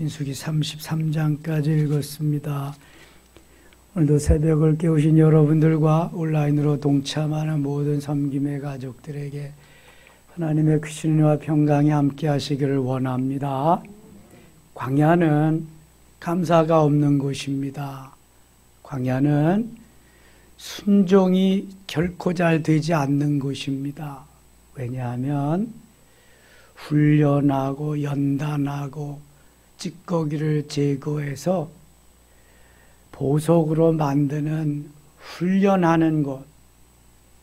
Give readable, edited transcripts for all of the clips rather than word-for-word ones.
민수기 33장까지 읽었습니다. 오늘도 새벽을 깨우신 여러분들과 온라인으로 동참하는 모든 섬김의 가족들에게 하나님의 크신 은혜와 평강이 함께 하시기를 원합니다. 광야는 감사가 없는 곳입니다. 광야는 순종이 결코 잘 되지 않는 곳입니다. 왜냐하면 훈련하고 연단하고 찌꺼기를 제거해서 보석으로 만드는 훈련하는 곳,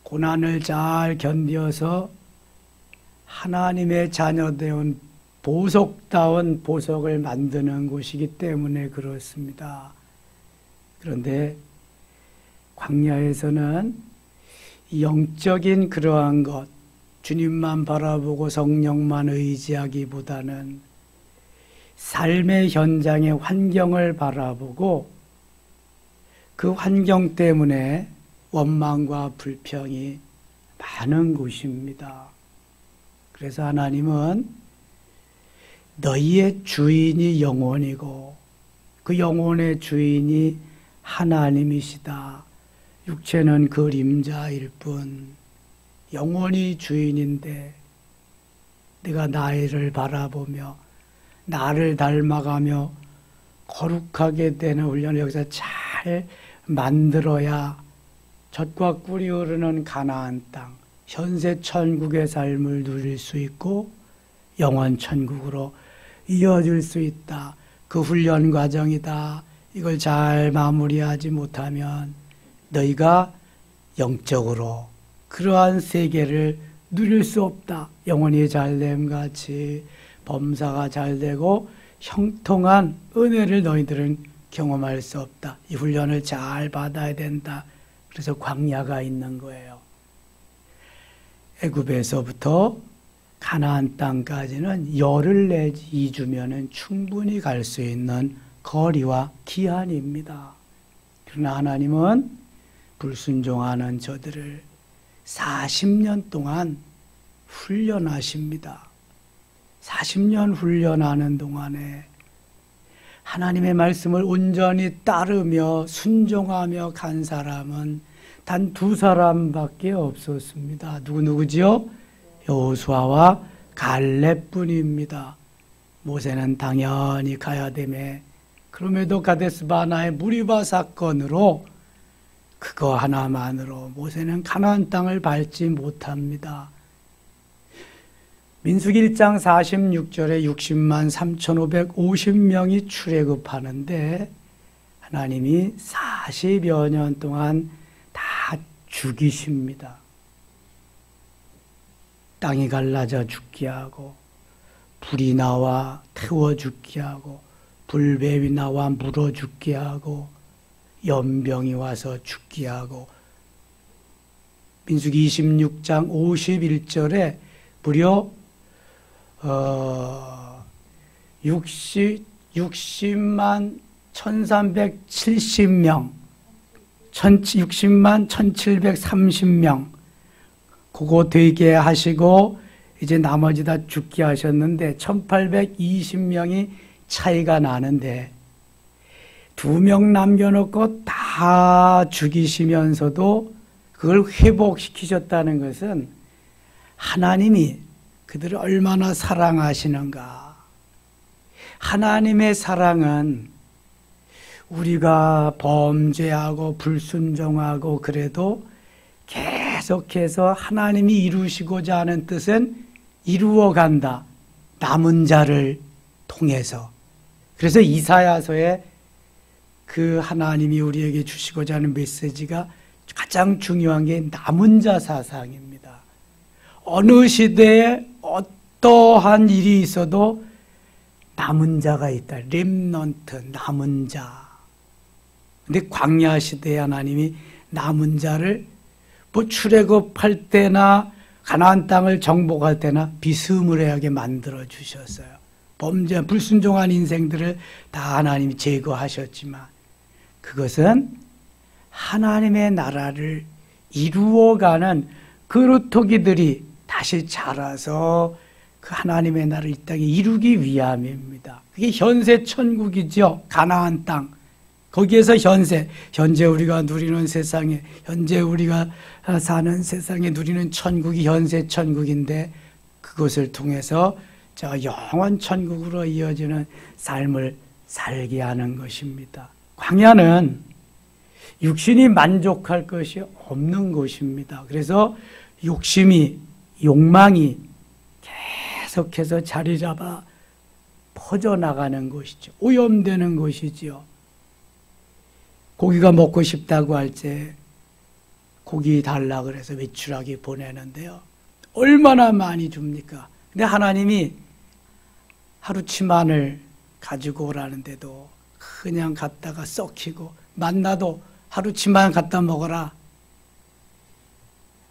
고난을 잘 견뎌서 하나님의 자녀되온 보석다운 보석을 만드는 곳이기 때문에 그렇습니다. 그런데 광야에서는 영적인 그러한 것, 주님만 바라보고 성령만 의지하기보다는 삶의 현장의 환경을 바라보고 그 환경 때문에 원망과 불평이 많은 곳입니다. 그래서 하나님은 너희의 주인이 영혼이고 그 영혼의 주인이 하나님이시다. 육체는 그림자일 뿐 영혼이 주인인데 내가 나를 바라보며 나를 닮아가며 거룩하게 되는 훈련을 여기서 잘 만들어야 젖과 꿀이 흐르는 가나안 땅, 현세 천국의 삶을 누릴 수 있고 영원 천국으로 이어질 수 있다. 그 훈련 과정이다. 이걸 잘 마무리하지 못하면 너희가 영적으로 그러한 세계를 누릴 수 없다. 영혼이 잘됨 같이 범사가 잘되고 형통한 은혜를 너희들은 경험할 수 없다. 이 훈련을 잘 받아야 된다. 그래서 광야가 있는 거예요. 애굽에서부터 가나안 땅까지는 열흘 내지 2주면은 충분히 갈 수 있는 거리와 기한입니다. 그러나 하나님은 불순종하는 저들을 40년 동안 훈련하십니다. 40년 훈련하는 동안에 하나님의 말씀을 온전히 따르며 순종하며 간 사람은 단 2사람밖에 없었습니다. 누구지요? 여호수아와 갈렙뿐입니다. 모세는 당연히 가야 되매 그럼에도 가데스 바나의 무리바 사건으로 그거 하나만으로 모세는 가나안 땅을 밟지 못합니다. 민수기 1장 46절에 60만 3,550명이 출애굽하는데 하나님이 40여 년 동안 다 죽이십니다. 땅이 갈라져 죽게 하고 불이 나와 태워 죽게 하고 불뱀이 나와 물어 죽게 하고 연병이 와서 죽게 하고 민수기 26장 51절에 무려 60만 1370명 60만 1730명 그거 되게 하시고 이제 나머지 다 죽게 하셨는데 1820명이 차이가 나는데 2명 남겨놓고 다 죽이시면서도 그걸 회복시키셨다는 것은 하나님이 그들을 얼마나 사랑하시는가. 하나님의 사랑은 우리가 범죄하고 불순종하고 그래도 계속해서 하나님이 이루시고자 하는 뜻은 이루어간다. 남은 자를 통해서. 그래서 이사야서에 그 하나님이 우리에게 주시고자 하는 메시지가 가장 중요한 게 남은 자 사상입니다. 어느 시대에 어떠한 일이 있어도 남은 자가 있다. 렘넌트, 남은 자. 근데 광야 시대에 하나님이 남은 자를 뭐 출애굽할 때나 가나안 땅을 정복할 때나 비스무리하게 만들어 주셨어요. 범죄, 불순종한 인생들을 다 하나님이 제거하셨지만 그것은 하나님의 나라를 이루어가는 그루터기들이 다시 자라서 그 하나님의 나라를 이 땅에 이루기 위함입니다. 그게 현세 천국이죠. 가나안 땅. 거기에서 현재 우리가 누리는 세상에, 현재 우리가 사는 세상에 누리는 천국이 현세 천국인데 그것을 통해서 저 영원 천국으로 이어지는 삶을 살게 하는 것입니다. 광야는 육신이 만족할 것이 없는 것입니다. 그래서 욕망이 계속해서 자리 잡아 퍼져나가는 것이죠. 오염되는 것이지요. 고기가 먹고 싶다고 할 때 고기 달라 그래서 외출하기 보내는데요. 얼마나 많이 줍니까? 근데 하나님이 하루치만을 가지고 오라는데도 그냥 갖다가 썩히고, 만나도 하루치만 갖다 먹어라.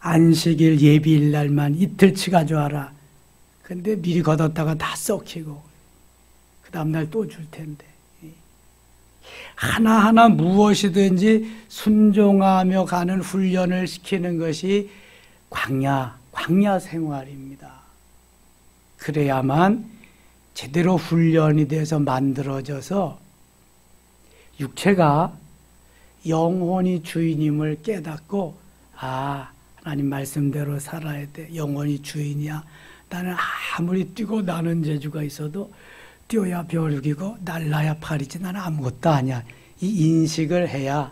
안식일 예비일 날만 이틀치 가져와라. 근데 미리 걷었다가 다 썩히고 그 다음날 또 줄 텐데, 하나하나 무엇이든지 순종하며 가는 훈련을 시키는 것이 광야 생활입니다. 그래야만 제대로 훈련이 돼서 만들어져서 육체가 영혼이 주인임을 깨닫고, 하나님 말씀대로 살아야 돼. 영혼이 주인이야. 나는 아무리 뛰고 나는 재주가 있어도 뛰어야 벼룩이고 날라야 팔이지 나는 아무것도 아니야. 이 인식을 해야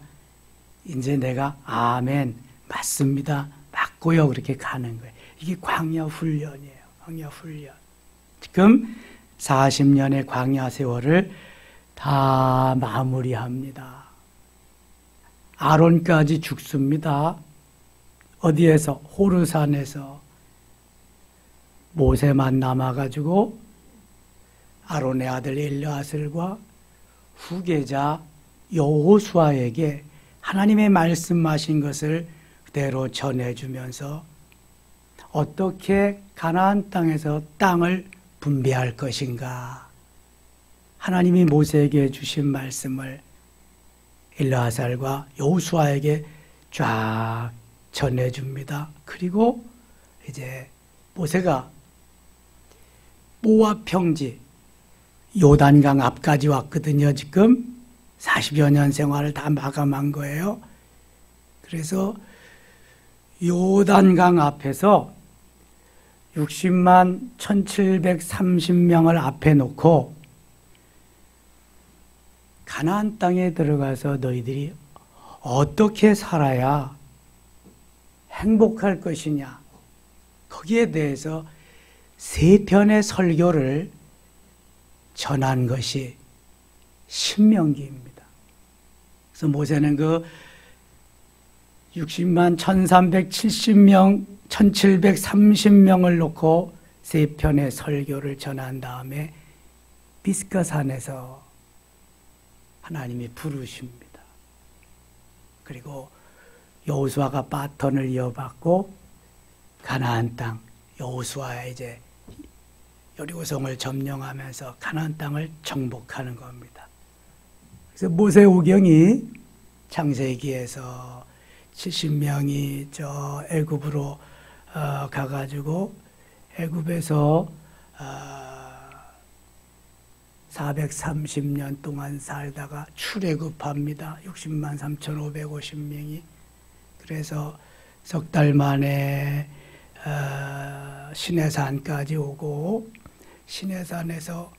이제 내가 아멘, 맞습니다, 맞고요, 그렇게 가는 거예요. 이게 광야 훈련이에요. 광야 훈련. 지금 40년의 광야 세월을 다 마무리합니다. 아론까지 죽습니다. 어디에서? 호르산에서. 모세만 남아가지고 아론의 아들 엘르아슬과 후계자 여호수아에게 하나님의 말씀하신 것을 그대로 전해주면서 어떻게 가나안 땅에서 땅을 분배할 것인가, 하나님이 모세에게 주신 말씀을 엘르아살과 여호수아에게 쫙 전해줍니다. 그리고 이제 모세가 모압 평지 요단강 앞까지 왔거든요. 지금 40여 년 생활을 다 마감한 거예요. 그래서 요단강 앞에서 60만 1730명을 앞에 놓고 가나안 땅에 들어가서 너희들이 어떻게 살아야 행복할 것이냐, 거기에 대해서 세 편의 설교를 전한 것이 신명기입니다. 그래서 모세는 그 60만 1370명, 1730명을 놓고 세 편의 설교를 전한 다음에 비스가산에서 하나님이 부르십니다. 그리고 여호수아가 바톤을 이어받고 가나안 땅, 여호수아가 이제 여리고성을 점령하면서 가나안 땅을 정복하는 겁니다. 그래서 모세오경이 창세기에서 70명이 저 애굽으로 가가지고 애굽에서 430년 동안 살다가 출애굽합니다. 60만 3,550명이. 그래서 석 달 만에 시내산까지 오고, 시내산에서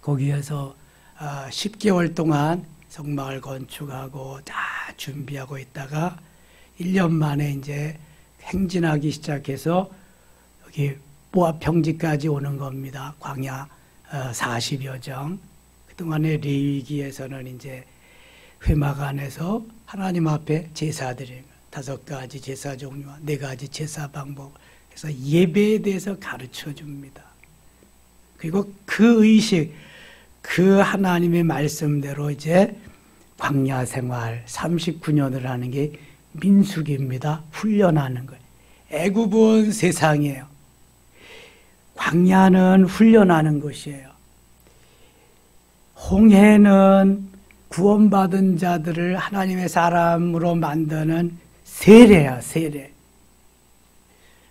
거기에서 10개월 동안 성막을 건축하고 다 준비하고 있다가 1년 만에 이제 행진하기 시작해서 여기 모압 평지까지 오는 겁니다. 광야 40여 정. 그동안의 레위기에서는 이제 회막 안에서 하나님 앞에 제사 드리는 5가지 제사 종류와 4가지 제사 방법, 그래서 예배에 대해서 가르쳐 줍니다. 그리고 그 의식, 그 하나님의 말씀대로 이제 광야 생활 39년을 하는 게 민수기입니다. 훈련하는 거예요. 애굽은 세상이에요. 광야는 훈련하는 것이에요. 홍해는 구원받은 자들을 하나님의 사람으로 만드는 세례야, 세례.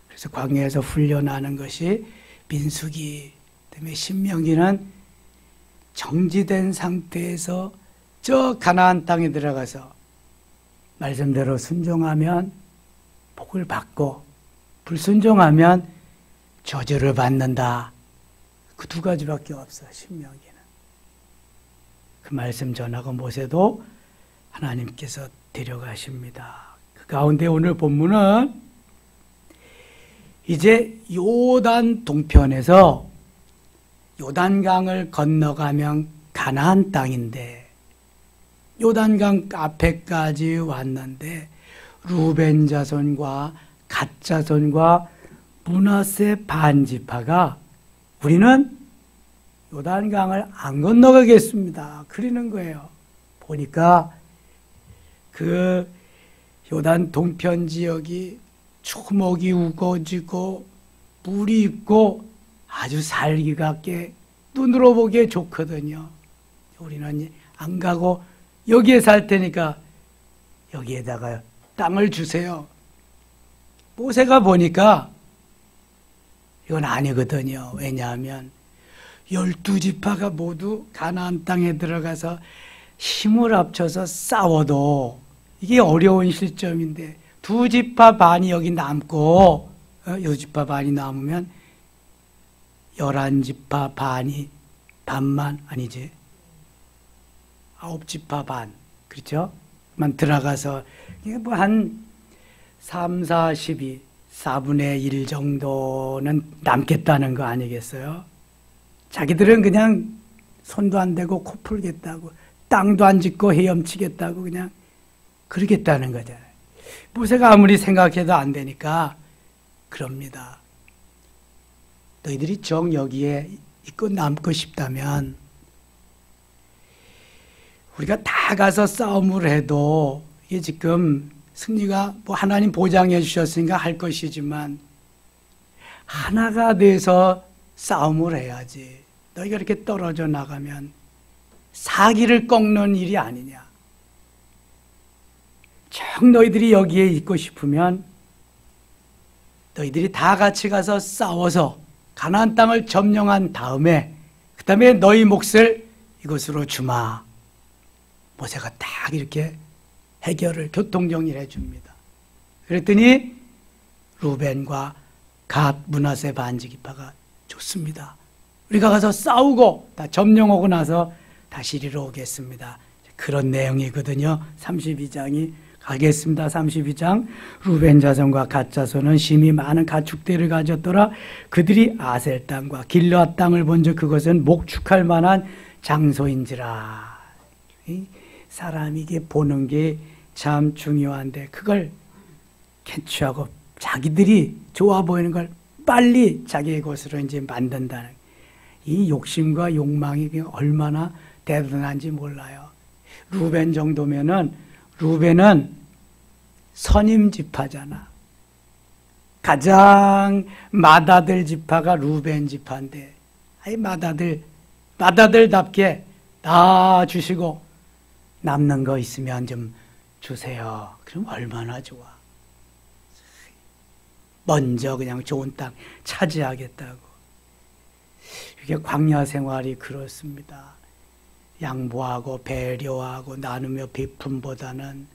그래서 광야에서 훈련하는 것이 민수기, 그다음에 신명기는 정지된 상태에서 저 가나안 땅에 들어가서 말씀대로 순종하면 복을 받고 불순종하면 저주를 받는다. 그 두 가지밖에 없어, 신명기는. 그 말씀 전하고 모세도 하나님께서 데려가십니다. 그 가운데 오늘 본문은 이제 요단 동편에서 요단강을 건너가면 가나안 땅인데 요단강 앞에까지 왔는데 루벤 자손과 갓 자손과 므낫세 반지파가 우리는 요단강을 안 건너가겠습니다. 그러는 거예요. 보니까 그 요단 동편 지역이 초목이 우거지고 물이 있고 아주 살기가 꽤 눈으로 보기에 좋거든요. 우리는 안 가고 여기에 살 테니까 여기에다가 땅을 주세요. 모세가 보니까 이건 아니거든요. 왜냐하면 12지파가 모두 가나안 땅에 들어가서 힘을 합쳐서 싸워도 이게 어려운 실정인데 2지파 반이 여기 남고 2지파 반이 남으면 11지파 반이 반만 아니지 9지파 반 그렇죠? 만 들어가서 이게 뭐 한 3, 4, 12 4분의 1 정도는 남겠다는 거 아니겠어요? 자기들은 그냥 손도 안 대고 코 풀겠다고 땅도 안 짓고 헤엄치겠다고 그냥 그러겠다는 거잖아요. 모세가 아무리 생각해도 안 되니까 그럽니다. 너희들이 정 여기에 있고 남고 싶다면 우리가 다 가서 싸움을 해도 이게 지금 승리가 뭐 하나님 보장해 주셨으니까 할 것이지만 하나가 돼서 싸움을 해야지. 너희가 이렇게 떨어져 나가면 사기를 꺾는 일이 아니냐. 정 너희들이 여기에 있고 싶으면 너희들이 다 같이 가서 싸워서 가나안 땅을 점령한 다음에 그 다음에 너희 몫을 이곳으로 주마. 모세가 딱 이렇게 해결을 교통정리를 해줍니다. 그랬더니 루벤과 갓 므낫세 반지기파가 좋습니다. 우리가 가서 싸우고 다 점령하고 나서 다시 이리로 오겠습니다. 그런 내용이거든요. 32장이 가겠습니다. 32장 루벤 자손과 갓 자손은 심히 많은 가축대를 가졌더라. 그들이 아셀 땅과 길르앗 땅을 본즉 그것은 목축할 만한 장소인지라. 사람이 이게 보는 게 참 중요한데 그걸 캐치하고 자기들이 좋아 보이는 걸 빨리 자기의 것으로 이제 만든다는 이 욕심과 욕망이 얼마나 대단한지 몰라요. 루벤 정도면은 루벤은 선임 지파잖아. 가장 맏아들 지파가 루벤 지파인데 아이 맏아들답게 다 주시고 남는 거 있으면 좀 주세요. 그럼 얼마나 좋아. 먼저 그냥 좋은 땅 차지하겠다고. 이게 광야 생활이 그렇습니다. 양보하고 배려하고 나누며 베품보다는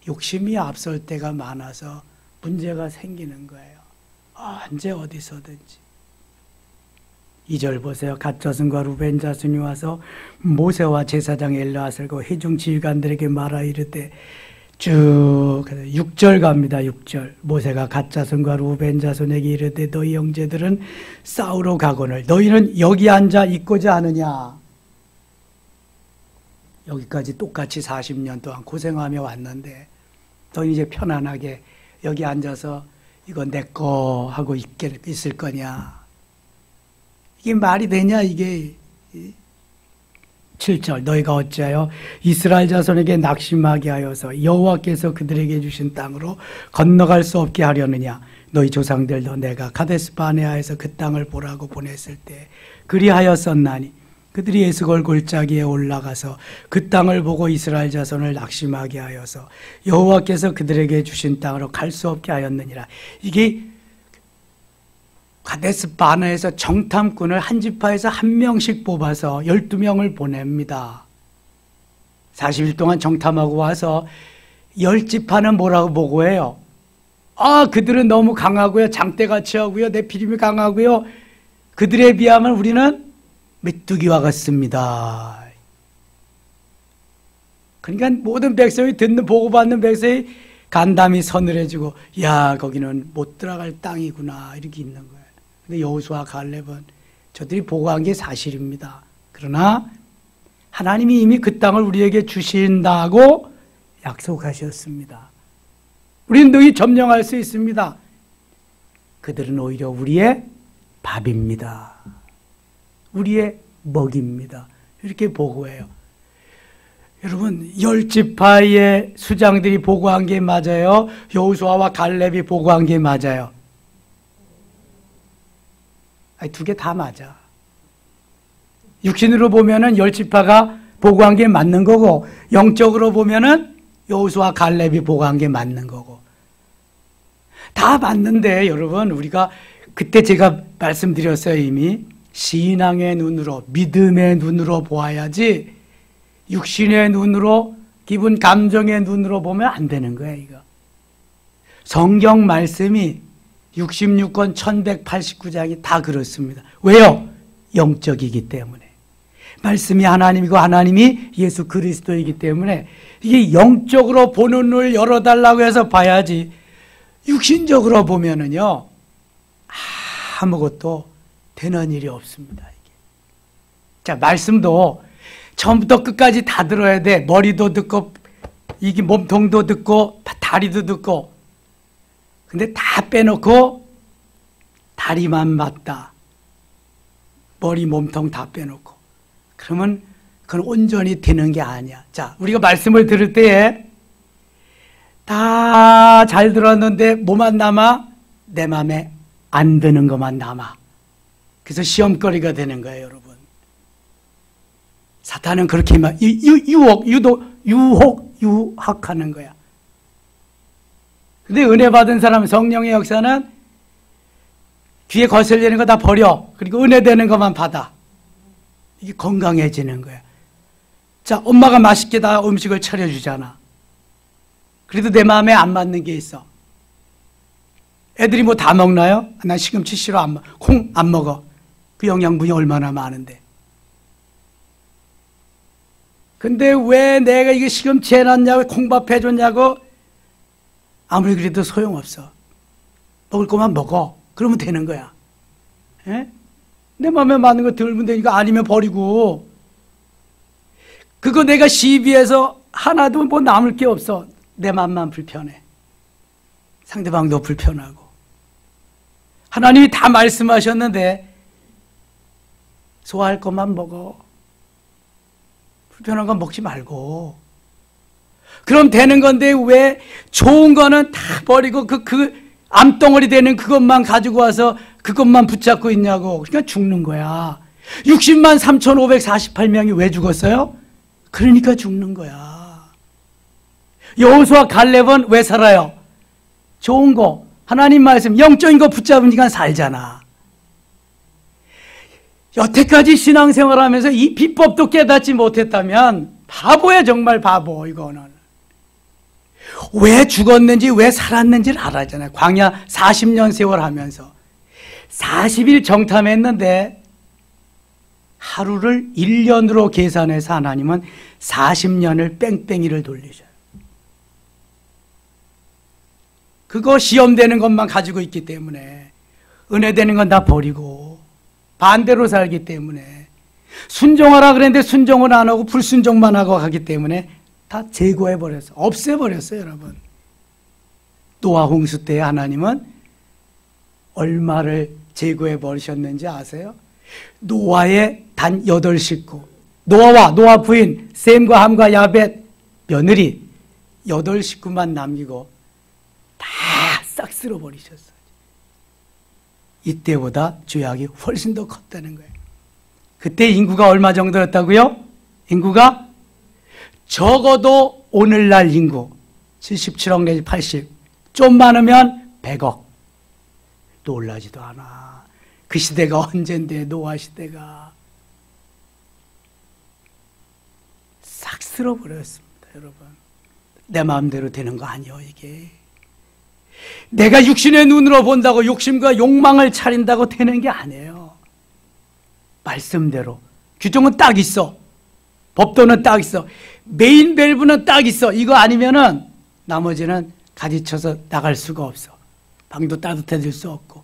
욕심이 앞설 때가 많아서 문제가 생기는 거예요. 언제 어디서든지. 2절 보세요. 갓 자손과 루벤 자손이 와서 모세와 제사장 엘르아살과 회중 지휘관들에게 말하 이르되 쭉 6절 갑니다. 6절 모세가 갓 자손과 루벤 자손에게 이르되 너희 형제들은 싸우러 가거늘 너희는 여기 앉아 있고자 하느냐. 여기까지 똑같이 40년 동안 고생하며 왔는데 너희 이제 편안하게 여기 앉아서 이거 내 거 하고 있을 거냐. 이게 말이 되냐 이게. 7절 너희가 어찌하여 이스라엘 자손에게 낙심하게 하여서 여호와께서 그들에게 주신 땅으로 건너갈 수 없게 하려느냐. 너희 조상들도 내가 가데스 바네아에서 그 땅을 보라고 보냈을 때 그리하였었나니 그들이 에스골 골짜기에 올라가서 그 땅을 보고 이스라엘 자손을 낙심하게 하여서 여호와께서 그들에게 주신 땅으로 갈 수 없게 하였느니라. 이게 가데스 바네에서 정탐꾼을 한 지파에서 한 명씩 뽑아서 12명을 보냅니다. 40일 동안 정탐하고 와서 10지파는 뭐라고 보고해요? 그들은 너무 강하고요. 장대같이 하고요. 네피림이 강하고요. 그들에 비하면 우리는 메뚜기와 같습니다. 그러니까 모든 백성이 듣는 보고받는 백성이 간담이 서늘해지고 야 거기는 못 들어갈 땅이구나 이렇게 있는 거예요. 근데 여호수아 갈렙은 저들이 보고한 게 사실입니다. 그러나 하나님이 이미 그 땅을 우리에게 주신다고 약속하셨습니다. 우리는 능히 점령할 수 있습니다. 그들은 오히려 우리의 밥입니다. 우리의 먹입니다. 이렇게 보고해요. 여러분 10지파의 수장들이 보고한 게 맞아요? 여호수아와 갈렙이 보고한 게 맞아요? 두 개 다 맞아. 육신으로 보면은 10지파가 보고한 게 맞는 거고 영적으로 보면은 여호수아 갈렙이 보고한 게 맞는 거고 다 맞는데 여러분 우리가 그때 제가 말씀드렸어요. 이미 신앙의 눈으로 믿음의 눈으로 보아야지 육신의 눈으로 기분 감정의 눈으로 보면 안 되는 거예요. 이거 성경 말씀이 66권 1189장이 다 그렇습니다. 왜요? 영적이기 때문에 말씀이 하나님이고 하나님이 예수 그리스도이기 때문에 이게 영적으로 보는 눈을 열어달라고 해서 봐야지 육신적으로 보면은요 아무것도 되는 일이 없습니다. 이게. 자 말씀도 처음부터 끝까지 다 들어야 돼. 머리도 듣고 이게 몸통도 듣고 다리도 듣고 근데 다 빼놓고 다리만 맞다. 머리 몸통 다 빼놓고 그러면 그건 온전히 되는 게 아니야. 자 우리가 말씀을 들을 때에 다 잘 들었는데 뭐만 남아? 내 마음에 안 드는 것만 남아. 그래서 시험거리가 되는 거예요. 여러분 사탄은 그렇게 유혹하는 거야. 근데 은혜 받은 사람 성령의 역사는 귀에 거슬리는 거 다 버려. 그리고 은혜 되는 것만 받아. 이게 건강해지는 거야. 자, 엄마가 맛있게 다 음식을 차려주잖아. 그래도 내 마음에 안 맞는 게 있어. 애들이 뭐 다 먹나요? 난 시금치 싫어. 콩 안 먹어. 그 영양분이 얼마나 많은데. 근데 왜 내가 이게 시금치 해놨냐고 콩밥 해줬냐고 아무리 그래도 소용없어. 먹을 것만 먹어. 그러면 되는 거야. 에? 내 마음에 맞는 거 들면 되니까 아니면 버리고 그거 내가 시비해서 하나도 뭐 남을 게 없어. 내 마음만 불편해. 상대방도 불편하고 하나님이 다 말씀하셨는데 소화할 것만 먹어. 불편한 건 먹지 말고. 그럼 되는 건데 왜 좋은 거는 다 버리고 그 암덩어리 되는 그것만 가지고 와서 그것만 붙잡고 있냐고. 그러니까 죽는 거야. 60만 3,548명이 왜 죽었어요? 그러니까 죽는 거야. 여호수아 갈렙은 왜 살아요? 좋은 거, 하나님 말씀, 영적인 거 붙잡으니까 살잖아. 여태까지 신앙생활하면서 이 비법도 깨닫지 못했다면 바보야. 정말 바보. 이거는 왜 죽었는지 왜 살았는지를 알았잖아요. 광야 40년 세월 하면서 40일 정탐했는데 하루를 1년으로 계산해서 하나님은 40년을 뺑뺑이를 돌리셔요. 그거 시험되는 것만 가지고 있기 때문에 은혜되는 건 다 버리고 반대로 살기 때문에 순종하라 그랬는데 순종을 안 하고 불순종만 하고 가기 때문에 다 제거해버렸어요. 없애버렸어요. 여러분 노아 홍수 때 하나님은 얼마를 제거해버리셨는지 아세요? 노아의 단 8식구 노아와 노아 부인 셈과 함과 야벳 며느리 8식구만 남기고 다 싹 쓸어버리셨어요. 이때보다 죄악이 훨씬 더 컸다는 거예요. 그때 인구가 얼마 정도였다고요? 인구가 적어도 오늘날 인구 77억 내지 80, 좀 많으면 100억. 놀라지도 않아. 그 시대가 언젠데, 노아 시대가. 싹 쓸어버렸습니다, 여러분. 내 마음대로 되는 거 아니에요, 이게. 내가 육신의 눈으로 본다고 욕심과 욕망을 차린다고 되는 게 아니에요. 말씀대로. 규정은 딱 있어. 법도는 딱 있어. 메인 밸브는 딱 있어. 이거 아니면은 나머지는 가지쳐서 나갈 수가 없어. 방도 따뜻해질 수 없고.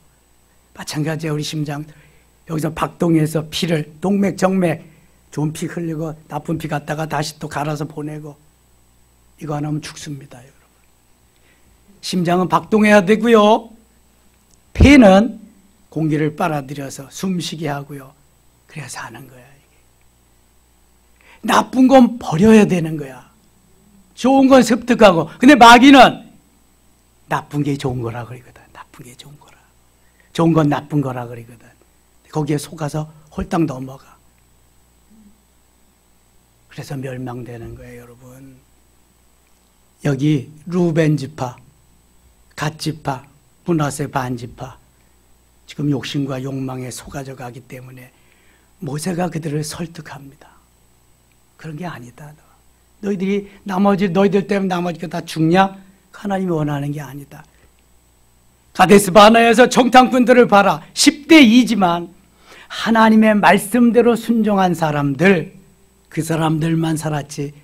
마찬가지야, 우리 심장. 여기서 박동해서 피를, 동맥, 정맥, 좋은 피 흘리고 나쁜 피 갖다가 다시 또 갈아서 보내고. 이거 안 하면 죽습니다, 여러분. 심장은 박동해야 되고요. 폐는 공기를 빨아들여서 숨쉬게 하고요. 그래서 하는 거야, 이게. 나쁜 건 버려야 되는 거야. 좋은 건 습득하고. 근데 마귀는 나쁜 게 좋은 거라 그러거든. 나쁜 게 좋은 거라. 좋은 건 나쁜 거라 그러거든. 거기에 속아서 홀딱 넘어가. 그래서 멸망되는 거예요, 여러분. 여기 루벤 지파, 갓 지파, 므낫세 반 지파, 지금 욕심과 욕망에 속아져 가기 때문에 모세가 그들을 설득합니다. 그런 게 아니다. 너희들이 너희들 때문에 나머지가 다 죽냐? 하나님이 원하는 게 아니다. 가데스 바네아에서 정탐꾼들을 봐라. 10대 2지만 하나님의 말씀대로 순종한 사람들, 그 사람들만 살았지.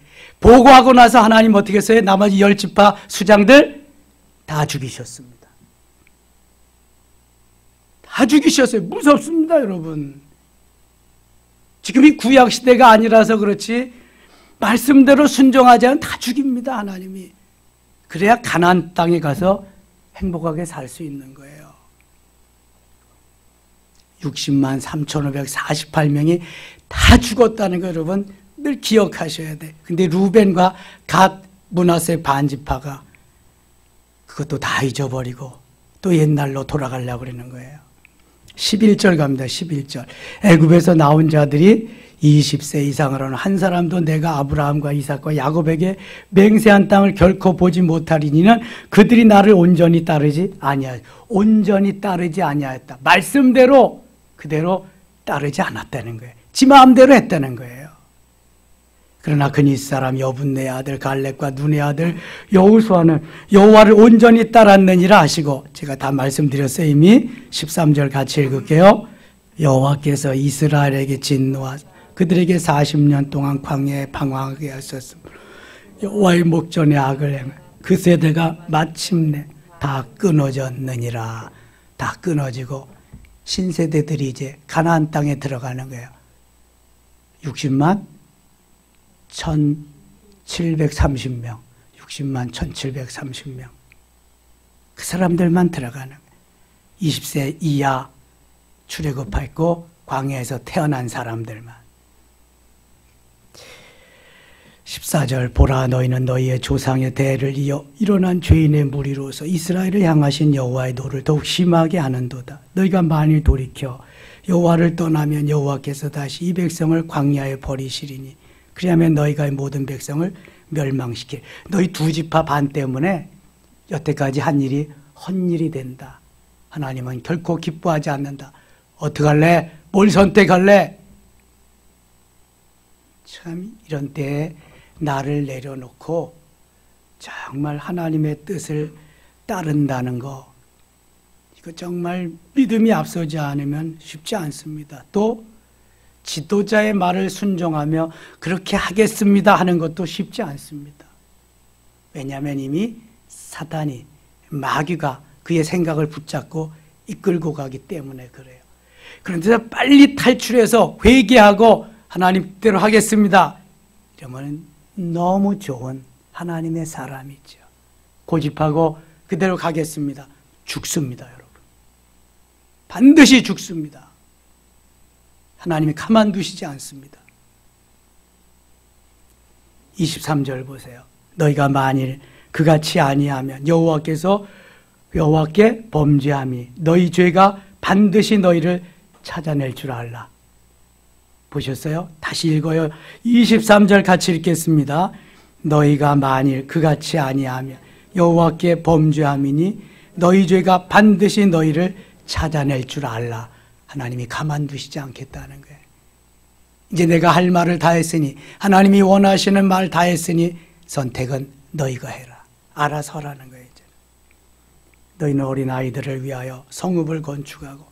보고하고 나서 하나님 어떻게 했어요? 나머지 10지파 수장들 다 죽이셨습니다. 다 죽이셨어요. 무섭습니다, 여러분. 지금이 구약시대가 아니라서 그렇지 말씀대로 순종하지 않으면 다 죽입니다, 하나님이. 그래야 가나안 땅에 가서 행복하게 살 수 있는 거예요. 60만 3,548명이 다 죽었다는 거 여러분 늘 기억하셔야 돼. 근데 루벤과 갓, 므낫세 반 지파가 그것도 다 잊어버리고 또 옛날로 돌아가려고 그러는 거예요. 11절 갑니다. 11절. 애굽에서 나온 자들이 20세 이상으로는 한 사람도 내가 아브라함과 이삭과 야곱에게 맹세한 땅을 결코 보지 못하리니는 그들이 나를 온전히 따르지 아니하였다. 온전히 따르지 아니하였다. 말씀대로 그대로 따르지 않았다는 거예요. 지 마음대로 했다는 거예요. 그러나 그니 사람 여분네 아들 갈렙과 눈의 아들 여호수아는 여호와를 온전히 따랐느니라 하시고, 제가 다 말씀드렸어요. 이미 13절 같이 읽을게요. 여호와께서 이스라엘에게 진노하 그들에게 40년 동안 광야에 방황하게 하셨으므로 여호와의 목전에 악을 행한 그 세대가 마침내 다 끊어졌느니라. 다 끊어지고 신세대들이 이제 가나안 땅에 들어가는 거예요. 60만 1,730명, 60만 1,730명. 그 사람들만 들어가는 거예요. 20세 이하 출애굽했고 광야에서 태어난 사람들만. 14절 보라 너희는 너희의 조상의 대를 이어 일어난 죄인의 무리로서 이스라엘을 향하신 여호와의 도를 더욱 심하게 하는도다. 너희가 만일 돌이켜 여호와를 떠나면 여호와께서 다시 이 백성을 광야에 버리시리니 그리하면 너희가 모든 백성을 멸망시킬. 너희 두 지파 반 때문에 여태까지 한 일이 헛일이 된다. 하나님은 결코 기뻐하지 않는다. 어떡할래? 뭘 선택할래? 참 이런 때에 나를 내려놓고 정말 하나님의 뜻을 따른다는 거, 이거 정말 믿음이 앞서지 않으면 쉽지 않습니다. 또 지도자의 말을 순종하며 그렇게 하겠습니다 하는 것도 쉽지 않습니다. 왜냐하면 이미 사단이, 마귀가 그의 생각을 붙잡고 이끌고 가기 때문에 그래요. 그런데 빨리 탈출해서 회개하고 하나님대로 하겠습니다 이러면 너무 좋은 하나님의 사람이죠. 고집하고 그대로 가겠습니다. 죽습니다, 여러분. 반드시 죽습니다. 하나님이 가만두시지 않습니다. 23절 보세요. 너희가 만일 그같이 아니하면 여호와께 범죄함이 너희 죄가 반드시 너희를 찾아낼 줄 알라. 보셨어요? 다시 읽어요. 23절 같이 읽겠습니다. 너희가 만일 그같이 아니하면 여호와께 범죄함이니 너희 죄가 반드시 너희를 찾아낼 줄 알라 하나님이 가만두시지 않겠다는 거예요. 이제 내가 할 말을 다 했으니, 하나님이 원하시는 말 다 했으니 선택은 너희가 해라. 알아서 하라는 거예요. 이제. 너희는 어린아이들을 위하여 성읍을 건축하고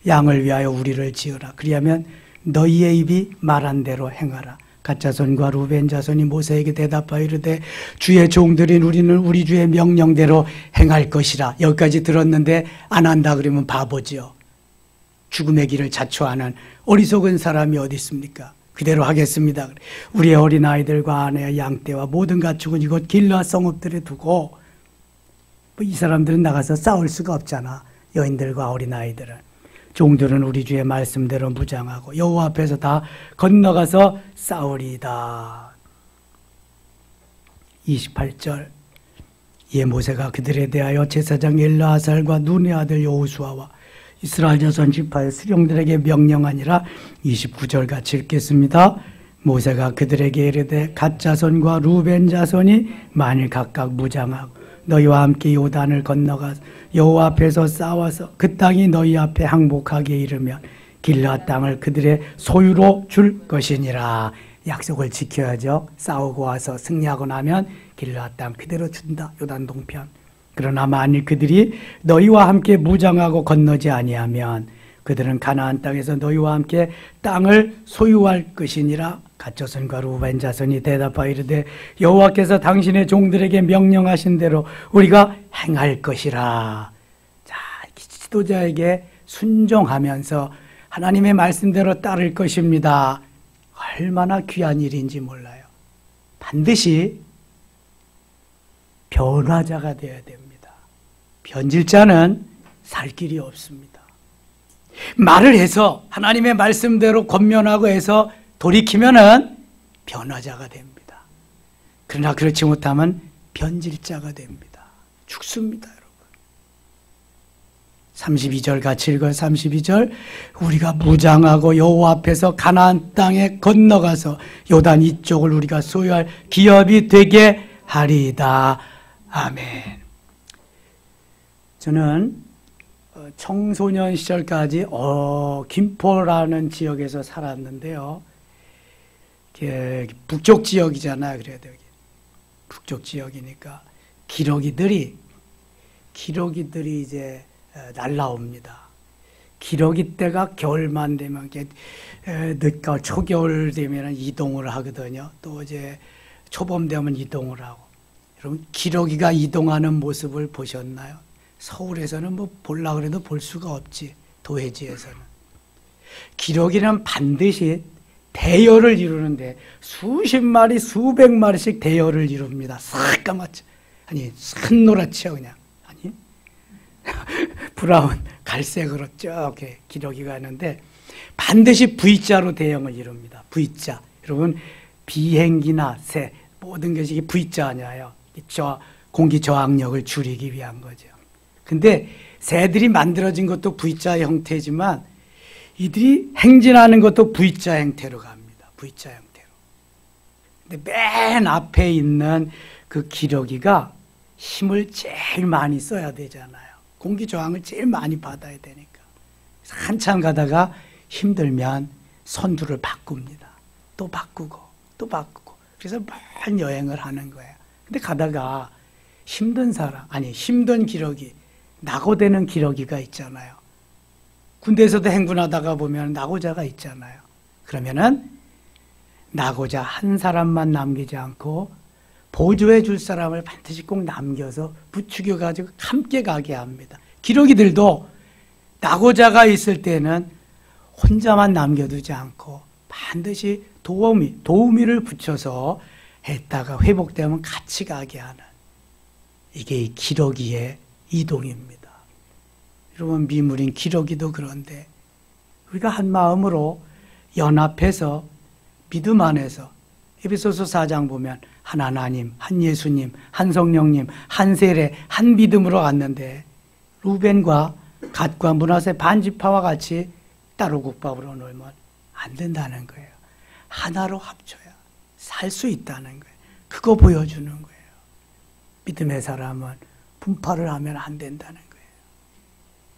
양을 위하여 우리를 지으라. 그리하면 너희의 입이 말한 대로 행하라. 갓자손과 루벤 자손이 모세에게 대답하여 이르되 주의 종들인 우리는 우리 주의 명령대로 행할 것이라. 여기까지 들었는데 안 한다 그러면 바보지요. 죽음의 길을 자초하는 어리석은 사람이 어디 있습니까? 그대로 하겠습니다. 우리의 어린아이들과 아내와 양떼와 모든 가축은 이곳 길르앗 성읍들에 두고, 이 사람들은 나가서 싸울 수가 없잖아. 여인들과 어린아이들은. 종들은 우리 주의 말씀대로 무장하고 여호와 앞에서 다 건너가서 싸우리이다. 28절. 이에 모세가 그들에 대하여 제사장 엘르아살과 눈의 아들 여호수아와 이스라엘 자손 지파의 수령들에게 명령하니라. 29절 같이 읽겠습니다. 모세가 그들에게 이르되 갓 자손과 루벤 자손이 만일 각각 무장하고 너희와 함께 요단을 건너가 여호와 앞에서 싸워서 그 땅이 너희 앞에 항복하게 이르면 길르앗 땅을 그들의 소유로 줄 것이니라. 약속을 지켜야죠. 싸우고 와서 승리하고 나면 길르앗 땅 그대로 준다. 요단 동편. 그러나 만일 그들이 너희와 함께 무장하고 건너지 아니하면 그들은 가나안 땅에서 너희와 함께 땅을 소유할 것이니라. 갓자손과 루벤 자손이 대답하여 이르되 여호와께서 당신의 종들에게 명령하신 대로 우리가 행할 것이라. 자, 지도자에게 순종하면서 하나님의 말씀대로 따를 것입니다. 얼마나 귀한 일인지 몰라요. 반드시 변화자가 되어야 됩니다. 변질자는 살 길이 없습니다. 말을 해서 하나님의 말씀대로 권면하고 해서 돌이키면은 변화자가 됩니다. 그러나 그렇지 못하면 변질자가 됩니다. 죽습니다, 여러분. 32절 같이 읽어요. 32절. 우리가 무장하고 여호와 앞에서 가나안 땅에 건너가서 요단 이쪽을 우리가 소유할 기업이 되게 하리이다. 아멘. 저는 청소년 시절까지 김포라는 지역에서 살았는데요. 북쪽 지역이잖아요. 그래도 여기 북쪽 지역이니까 기러기들이 이제 날라옵니다. 기러기 때가 겨울만 되면 늦가을 초겨울 되면 이동을 하거든요. 또 이제 초봄 되면 이동을 하고. 여러분 기러기가 이동하는 모습을 보셨나요? 서울에서는 뭐 보려고 그래도 볼 수가 없지. 도회지에서는. 기러기는 반드시 대열을 이루는데 수십 마리, 수백 마리씩 대열을 이룹니다. 새까맣죠. 아니, 산노랗죠, 그냥. 아니, 브라운, 갈색으로 쭉 기러기가 있는데 반드시 V자로 대형을 이룹니다. V자. 여러분, 비행기나 새, 모든 것이 V자 아니에요. 공기 저항력을 줄이기 위한 거죠. 근데 새들이 만들어진 것도 V자 형태지만 이들이 행진하는 것도 V자 형태로 갑니다. V자 형태로. 근데 맨 앞에 있는 그 기러기가 힘을 제일 많이 써야 되잖아요. 공기 저항을 제일 많이 받아야 되니까. 그래서 한참 가다가 힘들면 선두를 바꿉니다. 또 바꾸고 또 바꾸고. 그래서 먼 여행을 하는 거예요. 근데 가다가 힘든 기러기, 낙오되는 기러기가 있잖아요. 군대에서도 행군하다가 보면 낙오자가 있잖아요. 그러면은 낙오자 한 사람만 남기지 않고 보조해 줄 사람을 반드시 꼭 남겨서 부추겨가지고 함께 가게 합니다. 기러기들도 낙오자가 있을 때는 혼자만 남겨두지 않고 반드시 도우미를 붙여서 했다가 회복되면 같이 가게 하는, 이게 기러기의 이동입니다. 여러분, 미물인 기러기도 그런데 우리가 한 마음으로 연합해서 믿음 안에서 에베소서 4장 보면 한 하나님, 한 예수님, 한 성령님, 한 세례, 한 믿음으로 갔는데 루벤과 갓과 므낫세 반지파와 같이 따로 국밥으로 놀면 안 된다는 거예요. 하나로 합쳐야 살 수 있다는 거예요. 그거 보여주는 거예요. 믿음의 사람은 분파를 하면 안 된다는 거예요.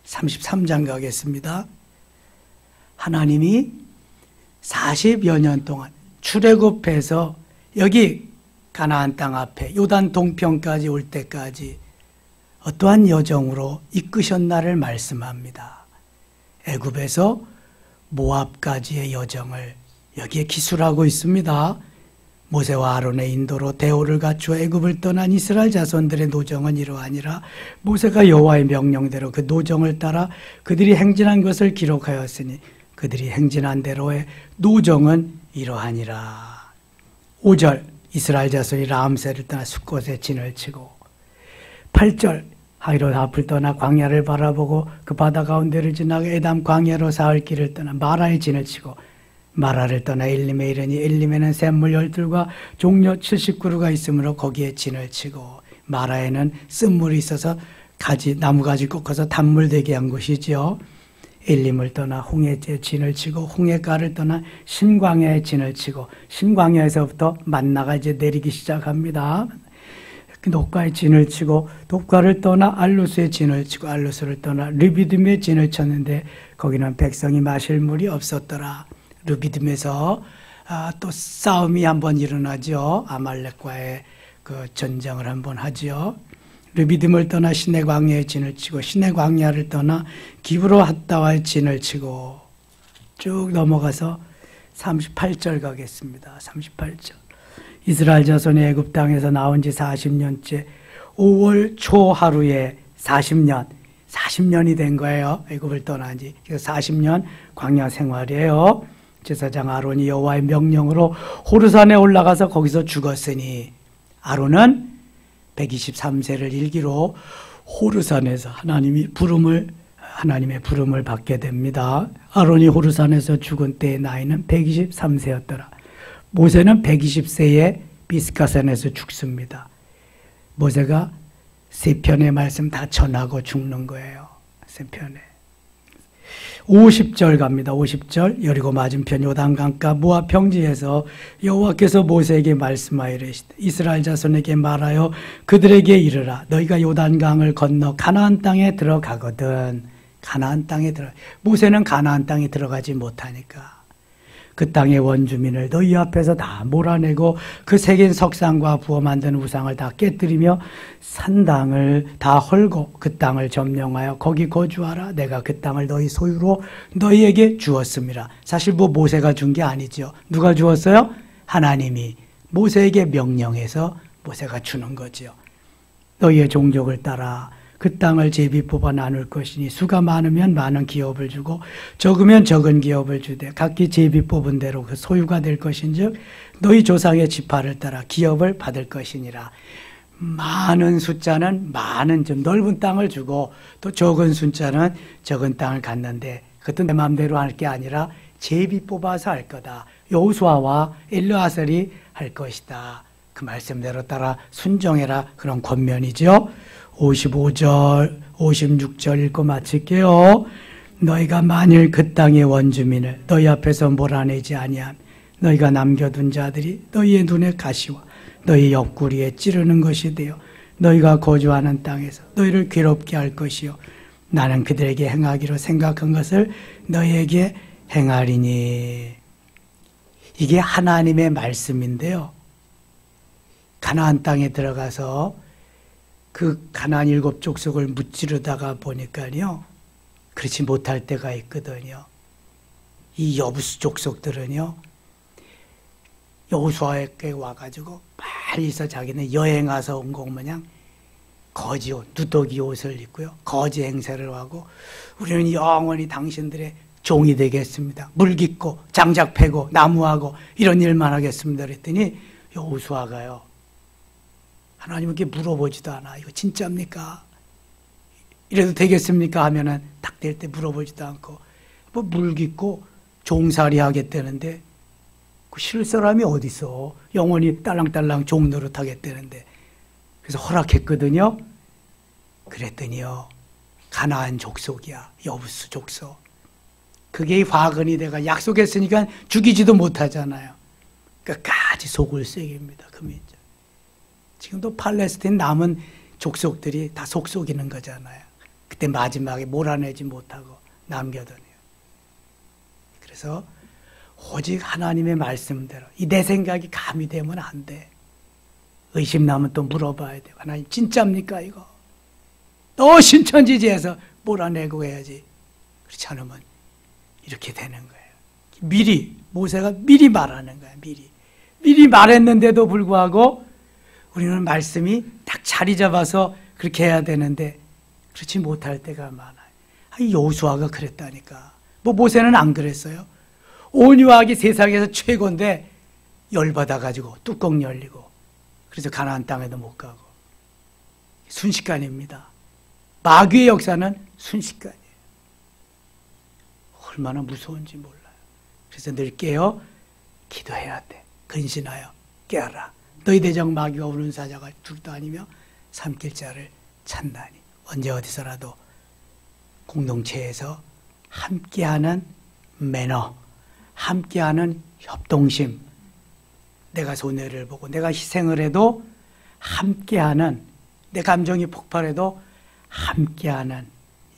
33장 가겠습니다. 하나님이 40여 년 동안 출애굽해서 여기 가나안 땅 앞에 요단 동편까지 올 때까지 어떠한 여정으로 이끄셨나를 말씀합니다. 애굽에서 모압까지의 여정을 여기에 기술하고 있습니다. 모세와 아론의 인도로 대오를 갖추어 애굽을 떠난 이스라엘 자손들의 노정은 이러하니라. 모세가 여호와의 명령대로 그 노정을 따라 그들이 행진한 것을 기록하였으니 그들이 행진한 대로의 노정은 이러하니라. 5절 이스라엘 자손이 라암새를 떠나 숫곳에 진을 치고 8절 하이롯 앞을 떠나 광야를 바라보고 그 바다 가운데를 지나가 에담 광야로 사흘 길을 떠나 마라에 진을 치고 마라를 떠나 엘림에 이르니 엘림에는 샘물 열둘과 종려 70그루가 있으므로 거기에 진을 치고 마라에는 쓴물이 있어서 나무가지 꺾어서 단물 되게 한 곳이지요. 엘림을 떠나 홍해에 진을 치고 홍해가를 떠나 신광야에 진을 치고 신광야에서부터 만나가 이제 내리기 시작합니다. 녹과에 진을 치고 녹과를 떠나 알루스에 진을 치고 알루스를 떠나 르비딤에 진을 쳤는데 거기는 백성이 마실 물이 없었더라. 르비딤에서 또 싸움이 한번 일어나죠. 아말렉과의 그 전쟁을 한번 하죠. 르비딤을 떠나 시내 광야에 진을 치고 시내 광야를 떠나 기브로 핫다와에 진을 치고 쭉 넘어가서 38절 가겠습니다. 38절 이스라엘 자손이 애굽 땅에서 나온 지 40년째 5월 초 하루에 40년이 된 거예요. 애굽을 떠난 지. 그래서 40년 광야 생활이에요. 제사장 아론이 여호와의 명령으로 호르산에 올라가서 거기서 죽었으니 아론은 123세를 일기로 호르산에서 하나님의 부름을 받게 됩니다. 아론이 호르산에서 죽은 때의 나이는 123세였더라. 모세는 120세에 비스가산에서 죽습니다. 모세가 세 편의 말씀 다 전하고 죽는 거예요. 세 편에. 50절 갑니다. 50절 여리고 맞은편 요단강가 모압 평지에서 여호와께서 모세에게 말씀하여 이르시되 이스라엘 자손에게 말하여 그들에게 이르라. 너희가 요단강을 건너 가나안 땅에 들어가거든. 가나안 땅에 모세는 가나안 땅에 들어가지 못하니까 그 땅의 원주민을 너희 앞에서 다 몰아내고 그 새긴 석상과 부어 만든 우상을 다 깨뜨리며 산당을 다 헐고 그 땅을 점령하여 거기 거주하라. 내가 그 땅을 너희 소유로 너희에게 주었습니다. 사실 모세가 준 게 아니죠. 누가 주었어요? 하나님이 모세에게 명령해서 모세가 주는 거죠. 너희의 종족을 따라 그 땅을 제비 뽑아 나눌 것이니 수가 많으면 많은 기업을 주고 적으면 적은 기업을 주되 각기 제비 뽑은 대로 그 소유가 될 것인즉 너희 조상의 지파를 따라 기업을 받을 것이니라. 많은 숫자는 많은 좀 넓은 땅을 주고 또 적은 숫자는 적은 땅을 갖는데 그것도 내 마음대로 할 게 아니라 제비 뽑아서 할 거다. 여호수아와 엘르아셀이 할 것이다. 그 말씀대로 따라 순종해라. 그런 권면이죠. 55절, 56절 읽고 마칠게요. 너희가 만일 그 땅의 원주민을 너희 앞에서 몰아내지 아니하면 너희가 남겨둔 자들이 너희의 눈에 가시와 너희 옆구리에 찌르는 것이 되어 너희가 거주하는 땅에서 너희를 괴롭게 할 것이요 나는 그들에게 행하기로 생각한 것을 너희에게 행하리니. 이게 하나님의 말씀인데요. 가나안 땅에 들어가서 그 가나안 7족속을 무찌르다가 보니까요, 그렇지 못할 때가 있거든요. 이 여부수 족속들은요, 여호수아에게 와가지고 빨리서 자기는 여행 와서 온 것 마냥 거지 옷, 누더기 옷을 입고요, 거지 행세를 하고 우리는 영원히 당신들의 종이 되겠습니다. 물 깃고 장작 패고 나무하고 이런 일만 하겠습니다. 그랬더니 여호수아가요, 하나님께 물어보지도 않아. 이거 진짜입니까? 이래도 되겠습니까? 하면은 딱 될 때 물어보지도 않고 뭐 물 깃고 종살이 하겠다는데 그 쉴 사람이 어디 있어? 영원히 딸랑딸랑 종 노릇 하겠다는데. 그래서 허락했거든요. 그랬더니요, 가나안 족속이야. 여부수 족속. 그게 화근이 내가 약속했으니까 죽이지도 못하잖아요. 끝까지 속을 새깁니다. 그 민족. 지금도 팔레스타인 남은 족속들이 다 속속이는 거잖아요. 그때 마지막에 몰아내지 못하고 남겨두네요. 그래서 오직 하나님의 말씀대로 이 내 생각이 가미되면 안 돼. 의심 나면 또 물어봐야 돼. 하나님 진짜입니까 이거? 또 신천지지에서 몰아내고 해야지. 그렇지 않으면 이렇게 되는 거예요. 미리 모세가 미리 말하는 거야. 미리 말했는데도 불구하고 우리는 말씀이 딱 자리 잡아서 그렇게 해야 되는데 그렇지 못할 때가 많아요. 여호수아가 그랬다니까. 뭐 모세는 안 그랬어요. 온유하게 세상에서 최고인데 열받아가지고 뚜껑 열리고 그래서 가나안 땅에도 못 가고. 순식간입니다. 마귀의 역사는 순식간이에요. 얼마나 무서운지 몰라요. 그래서 늘 깨어 기도해야 돼. 근신하여 깨어라. 너희 대적 마귀가 우는 사자가 둘도 아니며 삼킬 자를 찾나니. 언제 어디서라도 공동체에서 함께하는 매너, 함께하는 협동심, 내가 손해를 보고 내가 희생을 해도 함께하는, 내 감정이 폭발해도 함께하는,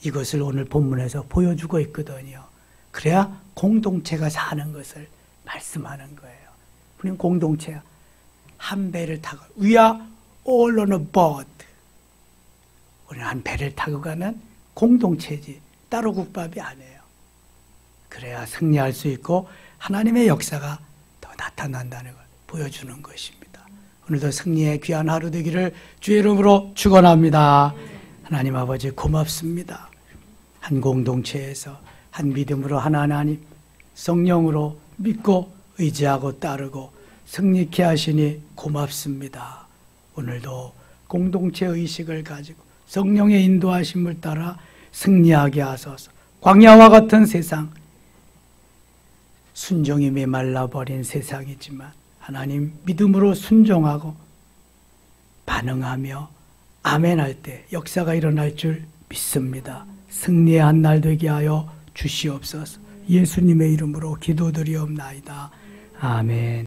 이것을 오늘 본문에서 보여주고 있거든요. 그래야 공동체가 사는 것을 말씀하는 거예요. 우리는 공동체야. 한 배를 타고, we are all on a boat. 우리는 한 배를 타고 가는 공동체지 따로 국밥이 아니에요. 그래야 승리할 수 있고 하나님의 역사가 더 나타난다는 걸 보여주는 것입니다. 오늘도 승리의 귀한 하루 되기를 주의 이름으로 축원합니다. 하나님 아버지 고맙습니다. 한 공동체에서 한 믿음으로 하나님 성령으로 믿고 의지하고 따르고 승리케 하시니 고맙습니다. 오늘도 공동체 의식을 가지고 성령의 인도하심을 따라 승리하게 하소서. 광야와 같은 세상, 순종이 메말라버린 세상이지만 하나님 믿음으로 순종하고 반응하며 아멘할 때 역사가 일어날 줄 믿습니다. 승리의 한 날 되게 하여 주시옵소서. 예수님의 이름으로 기도드리옵나이다. 아멘.